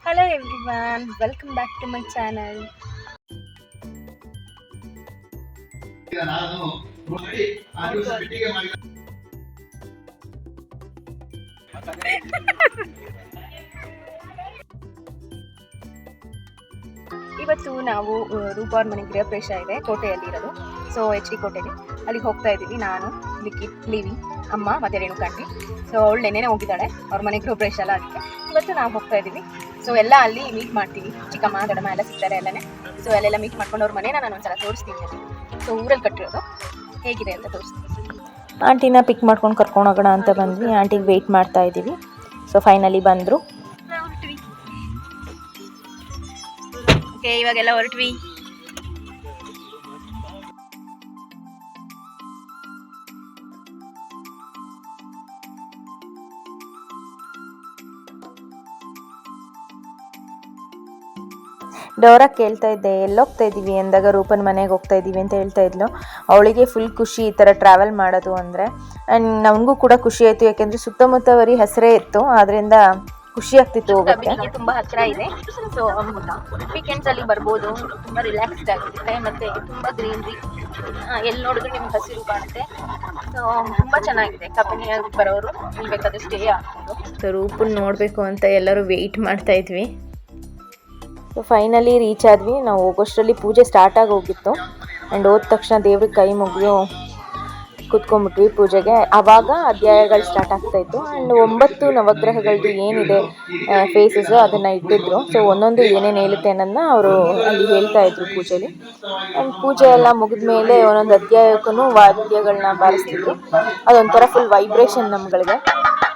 Hello everyone, welcome back to my channel. ಇವತ್ತು ನಾವು ರೂಪ ಅವ್ರ ಮನೆ ಗೃಹ ಪ್ರವೇಶ ಇದೆ, ಕೋಟೆಯಲ್ಲಿರೋದು. ಸೊ HD ಕೋಟೆಗೆ ಅಲ್ಲಿಗೆ ಹೋಗ್ತಾ ಇದ್ದೀವಿ. ನಾನು, ಲಿಖಿತ್, ಲಿವಿ, ಅಮ್ಮ ಮತ್ತು ರೇಣುಕಾಂಟಿ. ಸೊ ಅವಳು ನೆನ್ನೆನೇ ಹೋಗಿದ್ದಾಳೆ ಅವ್ರ ಮನೆ ಗೃಹ ಪ್ರವೇಶ ಎಲ್ಲ. ಅದಕ್ಕೆ ಇವತ್ತು ನಾವು ಹೋಗ್ತಾ ಇದ್ದೀವಿ. ಸೊ ಎಲ್ಲ ಅಲ್ಲಿ ಮೀಟ್ ಮಾಡ್ತೀವಿ, ಚಿಕ್ಕಮ್ಮ ದೊಡ್ಡಮ್ಮ ಎಲ್ಲ ಸಿಗ್ತಾರೆ ಎಲ್ಲನೇ. ಸೊ ಅಲ್ಲೆಲ್ಲ ಮೀಟ್ ಮಾಡ್ಕೊಂಡು ಅವ್ರ ಮನೇನ ನಾನು ಒಂದ್ಸಲ ತೋರಿಸ್ತೀನಿ. ಅಲ್ಲಿ ಸೊ ಊರಲ್ಲಿ ಕಟ್ಟಿರೋದು ಹೇಗಿದೆ ಅಂತ ತೋರಿಸ್ತೀನಿ. ಆಂಟಿನ ಪಿಕ್ ಮಾಡ್ಕೊಂಡು ಕರ್ಕೊಂಡು ಹೋಗೋಣ ಅಂತ ಬಂದ್ವಿ. ಆಂಟಿಗೆ ವೆಯ್ಟ್ ಮಾಡ್ತಾ ಇದ್ದೀವಿ. ಸೊ ಫೈನಲಿ ಬಂದರು. ಓಕೆ, ಇವಾಗೆಲ್ಲ ಹೊರಟ್ವಿ. ಡೋರಾ ಕೇಳ್ತಾ ಇದ್ದೆ ಎಲ್ಲೋಗ್ತಾ ಇದ್ದೀವಿ ಅಂದಾಗ ರೂಪನ್ ಮನೆಗೆ ಹೋಗ್ತಾ ಇದ್ದೀವಿ ಅಂತ ಹೇಳ್ತಾ ಇದ್ಲು. ಅವಳಿಗೆ ಫುಲ್ ಖುಷಿ ಈ ಥರ ಟ್ರಾವೆಲ್ ಮಾಡೋದು ಅಂದರೆ. ಆ್ಯಂಡ್ ನಮಗೂ ಕೂಡ ಖುಷಿ ಆಯಿತು, ಯಾಕೆಂದರೆ ಸುತ್ತಮುತ್ತ ಬರೀ ಹಸಿರೇ ಇತ್ತು. ಆದ್ದರಿಂದ ಖುಷಿ ಆಗ್ತಿತ್ತು ಹೋಗೋಕ್ಕೆ. ತುಂಬ ಹತ್ತಿರ ಇದೆ. ಸೊ ವೀಕೆಂಡ್ಸ್ ಅಲ್ಲಿ ಬರ್ಬೋದು, ತುಂಬ ರಿಲ್ಯಾಕ್ಸ್ಡ್ ಆಗಿರುತ್ತೆ. ಮತ್ತು ತುಂಬ ಗ್ರೀನ್ರಿ, ಎಲ್ಲಿ ನೋಡಿದ್ರು ನಿಮ್ಗೆ ಹಸಿರು ಕಾಣುತ್ತೆ. ಸೊ ತುಂಬ ಚೆನ್ನಾಗಿದೆ. ಕಬಿನಿಯಾಗಿ ಬರೋರು ಇಲ್ಲಿ ಬೇಕಾದ್ರೆ ಸ್ಟೇ ಆಗ್ಬೋದು. ಸೊ ರೂಪನ್ ನೋಡಬೇಕು ಅಂತ ಎಲ್ಲರೂ ವೆಯ್ಟ್ ಮಾಡ್ತಾ ಇದ್ವಿ. ಸೊ ಫೈನಲಿ ರೀಚ್ ಆದ್ವಿ. ನಾವು ಹೋಗೋಷ್ಟರಲ್ಲಿ ಪೂಜೆ ಸ್ಟಾರ್ಟ್ ಆಗಿ ಹೋಗಿತ್ತು. ಆ್ಯಂಡ್ ಹೋದ ತಕ್ಷಣ ದೇವ್ರಿಗೆ ಕೈ ಮುಗಿದು ಕೂತ್ಕೊಂಡ್ಬಿಟ್ವಿ ಪೂಜೆಗೆ. ಆವಾಗ ಅಧ್ಯಾಯಗಳು ಸ್ಟಾರ್ಟ್ ಆಗ್ತಾಯಿತ್ತು. ಆ್ಯಂಡ್ 9 ನವಗ್ರಹಗಳದ್ದು ಏನಿದೆ ಫೇಸಸ್ಸು ಅದನ್ನು ಇಟ್ಟಿದ್ರು. ಸೊ ಒಂದೊಂದು ಏನೇನು ಹೇಳುತ್ತೆ ಅನ್ನೋದನ್ನ ಅವರು ಅಲ್ಲಿ ಹೇಳ್ತಾ ಇದ್ರು ಪೂಜೆಲಿ. ಆ್ಯಂಡ್ ಪೂಜೆ ಎಲ್ಲ ಮುಗಿದ ಮೇಲೆ ಒಂದೊಂದು ಅಧ್ಯಾಯಕ್ಕೂ ವಾದ್ಯಗಳನ್ನ ಬಾರಿಸ್ತಿದ್ರು. ಅದೊಂಥರ ಫುಲ್ ವೈಬ್ರೇಷನ್ ನಮ್ಗಳಿಗೆ.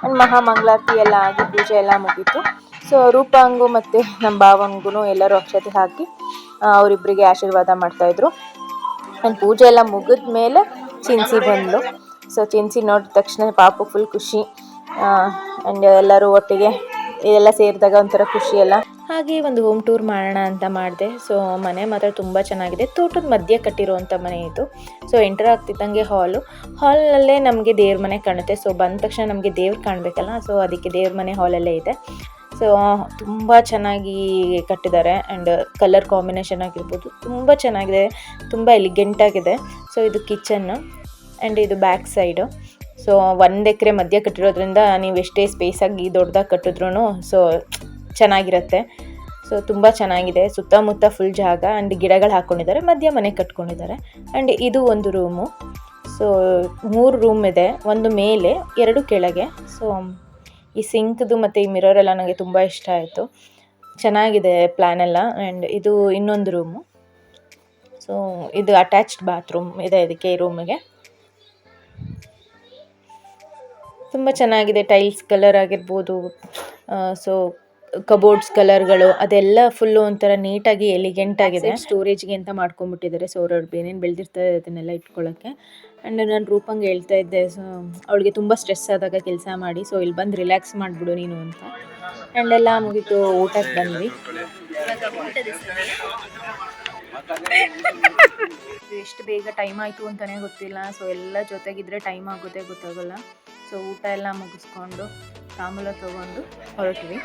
ಆ್ಯಂಡ್ ಮಹಾಮಂಗಳಾರತಿ ಎಲ್ಲ ಆಗಿ ಪೂಜೆ ಎಲ್ಲ ಮುಗೀತು. ಸೊ ರೂಪಾಂಗೂ ಮತ್ತು ನಮ್ಮ ಭಾವಂಗೂ ಎಲ್ಲರೂ ಅಕ್ಷತೆ ಹಾಕಿ ಅವರಿಬ್ಬರಿಗೆ ಆಶೀರ್ವಾದ ಮಾಡ್ತಾಯಿದ್ರು. ಆ್ಯಂಡ್ ಪೂಜೆ ಎಲ್ಲ ಮುಗಿದ ಮೇಲೆ ಚಿನ್ಸಿ ಬಂದಳು. ಸೊ ಚಿನ್ಸಿ ನೋಡಿದ ತಕ್ಷಣ ಪಾಪು ಫುಲ್ ಖುಷಿ. ಆ್ಯಂಡ್ ಎಲ್ಲರೂ ಒಟ್ಟಿಗೆ ಎಲ್ಲ ಸೇರಿದಾಗ ಒಂಥರ ಖುಷಿ ಎಲ್ಲ. ಹಾಗೆ ಒಂದು ಹೋಮ್ ಟೂರ್ ಮಾಡೋಣ ಅಂತ ಮಾಡಿದೆ. ಸೊ ಮನೆ ಮಾತ್ರ ತುಂಬ ಚೆನ್ನಾಗಿದೆ. ತೋಟದ ಮಧ್ಯೆ ಕಟ್ಟಿರುವಂಥ ಮನೆ ಇದು. ಸೊ ಎಂಟರ್ ಆಗ್ತಿದ್ದಂಗೆ ಹಾಲ್ನಲ್ಲೇ ನಮಗೆ ದೇವ್ರ ಮನೆ ಕಾಣುತ್ತೆ. ಸೊ ಬಂದ ತಕ್ಷಣ ನಮಗೆ ದೇವ್ರು ಕಾಣಬೇಕಲ್ಲ, ಸೊ ಅದಕ್ಕೆ ದೇವ್ರ ಮನೆ ಹಾಲಲ್ಲೇ ಇದೆ. ಸೊ ತುಂಬ ಚೆನ್ನಾಗಿ ಕಟ್ಟಿದ್ದಾರೆ. ಆ್ಯಂಡ್ ಕಲರ್ ಕಾಂಬಿನೇಷನ್ ಆಗಿರ್ಬೋದು ತುಂಬ ಚೆನ್ನಾಗಿದೆ, ತುಂಬ ಎಲಿಗೆಂಟಾಗಿದೆ. ಸೊ ಇದು ಕಿಚನ್ನು ಆ್ಯಂಡ್ ಇದು ಬ್ಯಾಕ್ ಸೈಡು. ಸೊ 1 ಎಕರೆ ಮಧ್ಯ ಕಟ್ಟಿರೋದ್ರಿಂದ ನೀವು ಎಷ್ಟೇ ಸ್ಪೇಸಾಗಿ ದೊಡ್ಡದಾಗಿ ಕಟ್ಟಿದ್ರೂ ಸೊ ಚೆನ್ನಾಗಿರುತ್ತೆ. ಸೊ ತುಂಬ ಚೆನ್ನಾಗಿದೆ. ಸುತ್ತಮುತ್ತ ಫುಲ್ ಜಾಗ ಆ್ಯಂಡ್ ಗಿಡಗಳು ಹಾಕ್ಕೊಂಡಿದ್ದಾರೆ. ಮಧ್ಯ ಮನೆ ಕಟ್ಕೊಂಡಿದ್ದಾರೆ. ಆ್ಯಂಡ್ ಇದು ಒಂದು ರೂಮು. ಸೊ 3 ರೂಮ್ ಇದೆ, ಒಂದು ಮೇಲೆ 2 ಕೆಳಗೆ. ಸೊ ಈ ಸಿಂಕ್ದು ಮತ್ತು ಈ ಮಿರರ್ ಎಲ್ಲ ನನಗೆ ತುಂಬ ಇಷ್ಟ ಆಯಿತು. ಚೆನ್ನಾಗಿದೆ ಪ್ಲ್ಯಾನ್ ಎಲ್ಲ. ಆ್ಯಂಡ್ ಇದು ಇನ್ನೊಂದು ರೂಮು. ಸೊ ಇದು ಅಟ್ಯಾಚ್ಡ್ ಬಾತ್ರೂಮ್ ಇದೆ ಇದಕ್ಕೆ, ಈ ರೂಮಿಗೆ. ತುಂಬ ಚೆನ್ನಾಗಿದೆ. ಟೈಲ್ಸ್ ಕಲರ್ ಆಗಿರ್ಬೋದು, ಸೊ ಕಬೋರ್ಡ್ಸ್ ಕಲರ್ಗಳು ಅದೆಲ್ಲ ಫುಲ್ಲು ಒಂಥರ ನೀಟಾಗಿ ಎಲಿಗೆಂಟಾಗಿದೆ. ಸ್ಟೋರೇಜ್ಗೆ ಅಂತ ಮಾಡ್ಕೊಂಬಿಟ್ಟಿದ್ದಾರೆ. ಸೊ ಅವ್ರು ಏನೇನು ಬೆಳೆದಿರ್ತಾರೆ ಅದನ್ನೆಲ್ಲ ಇಟ್ಕೊಳ್ಳೋಕ್ಕೆ. ಆ್ಯಂಡ್ ನಾನು ರೂಪಂಗೆ ಹೇಳ್ತಾ ಇದ್ದೆ, ಸೊ ಅವಳಿಗೆ ತುಂಬ ಸ್ಟ್ರೆಸ್ ಆದಾಗ ಕೆಲಸ ಮಾಡಿ, ಸೊ ಇಲ್ಲಿ ಬಂದು ರಿಲ್ಯಾಕ್ಸ್ ಮಾಡಿಬಿಡು ನೀನು ಅಂತ. ಆ್ಯಂಡ್ ಎಲ್ಲ ಮುಗೀತು, ಊಟಕ್ಕೆ ಬಂದ್ವಿ. ಎಷ್ಟು ಬೇಗ ಟೈಮ್ ಆಯಿತು ಅಂತಲೇ ಗೊತ್ತಿಲ್ಲ. ಸೊ ಎಲ್ಲ ಜೊತೆಗಿದ್ರೆ ಟೈಮ್ ಆಗೋದೇ ಗೊತ್ತಾಗೋಲ್ಲ. ಸೊ ಊಟ ಎಲ್ಲ ಮುಗಿಸ್ಕೊಂಡು ತಾಂಬೂಲ ತೊಗೊಂಡು ಹೊರಟ್ವಿ.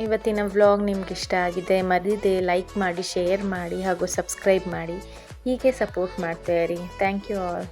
ಇವತ್ತಿನ ವ್ಲಾಗ್ ನಿಮ್ಗೆ ಇಷ್ಟ ಆಗಿದೆ ಮರೀದೆ ಲೈಕ್ ಮಾಡಿ, ಶೇರ್ ಮಾಡಿ ಹಾಗೂ ಸಬ್ಸ್ಕ್ರೈಬ್ ಮಾಡಿ. ಹೀಗೆ ಸಪೋರ್ಟ್ ಮಾಡ್ತಾ ಇರಿ. Thank you all.